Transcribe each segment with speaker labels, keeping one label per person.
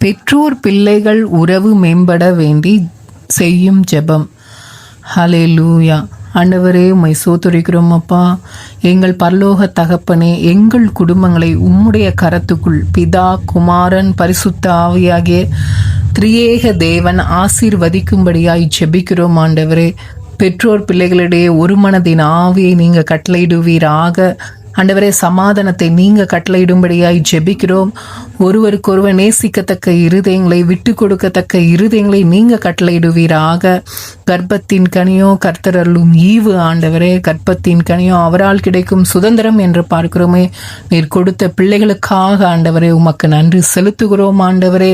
Speaker 1: பெற்றோர் பிள்ளைகள் உறவு மேம்பட வேண்டி செய்யும் ஜெபம். ஹல்லேலூயா. ஆண்டவரே, உம்மை ஸ்தோத்திரிக்கிறோம் அப்பா. எங்கள் பரலோக தகப்பனே, எங்கள் குடும்பங்களை உம்முடைய கரத்துக்குள் பிதா, குமாரன், பரிசுத்த ஆவியாகிய திரியேக தேவன் ஆசீர்வதிக்கும்படியாய் ஜெபிக்கிறோம். ஆண்டவரே, பெற்றோர் பிள்ளைகளிடையே ஒரு மனதின் ஆவியை நீங்க கட்டளையிடுவீராக. ஆண்டவரே, சமாதானத்தை நீங்க கட்டளையிடும்படியாய் ஜெபிக்கிறோம். ஒருவருக்கொருவர் நேசிக்கத்தக்க இருதயங்களை, விட்டு கொடுக்கத்தக்க இருதயங்களை நீங்க கட்டளையிடுவீராக. கர்ப்பத்தின் கனியோ கர்த்தரலும் ஈவு. ஆண்டவரே, கர்ப்பத்தின் கனியோ அவரால் கிடைக்கும் சுதந்திரம் என்று பார்க்கிறோமே. நீர் கொடுத்த பிள்ளைகளுக்காக ஆண்டவரே உமக்கு நன்றி செலுத்துகிறோம். ஆண்டவரே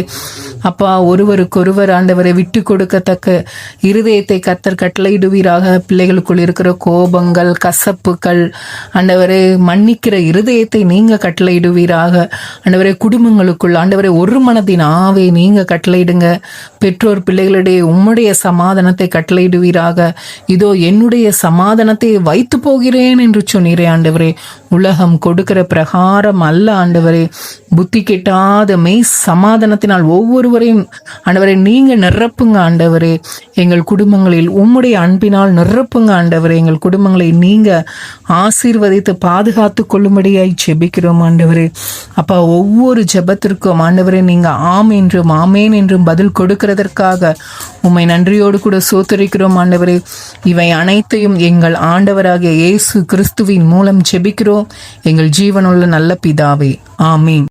Speaker 1: அப்பா, ஒருவருக்கொருவர் ஆண்டவரை விட்டு கொடுக்கத்தக்க இருதயத்தை கர்த்தர் கட்டளையிடுவீராக. பிள்ளைகளுக்குள் இருக்கிற கோபங்கள், கசப்புகள், ஆண்டவரே மன்னிக்கிற இருதயத்தை நீங்க கட்டளையிடுவீராக. ஆண்டவரே, குடும்பங்களுக்குள் ஆண்டவரே ஒரு மனதின் ஆவை நீங்க கட்டளையிடுங்க. பெற்றோர் பிள்ளைகளிடையே உம்முடைய சமாதானத்தை கட்டளையிடுவீராக. இதோ என்னுடைய சமாதானத்தை வைத்து போகிறேன் என்று சொன்னீரே ஆண்டவரே. உலகம் கொடுக்கிற பிரகாரம் அல்ல ஆண்டவரே, புத்தி கெட்டாத மெய் சமாதானத்தினால் ஒவ்வொருவரையும் ஆண்டவரே நீங்க நிரப்புங்க. ஆண்டவரே, எங்கள் குடும்பங்களில் உம்முடைய அன்பினால் நிரப்புங்க. ஆண்டவரே, எங்கள் குடும்பங்களை நீங்க ஆசீர்வதித்து பாதுகாத்து கொள்ளும்படியாய் ஜெபிக்கிறோம். ஆண்டவரே அப்பா, ஒவ்வொரு ஜெபத்திற்கும் ஆண்டவரே நீங்க ஆம் என்றும் ஆமேன் என்றும் பதில் கொடுக்கிறதற்காக உம்மை நன்றியோடு கூட ஸ்தோத்திரிக்கிறோம். ஆண்டவரே, இவை அனைத்தையும் எங்கள் ஆண்டவராகிய இயேசு கிறிஸ்துவின் மூலம் ஜெபிக்கிறோம் எங்கள் ஜீவனுள்ள நல்ல பிதாவே. ஆமீன்.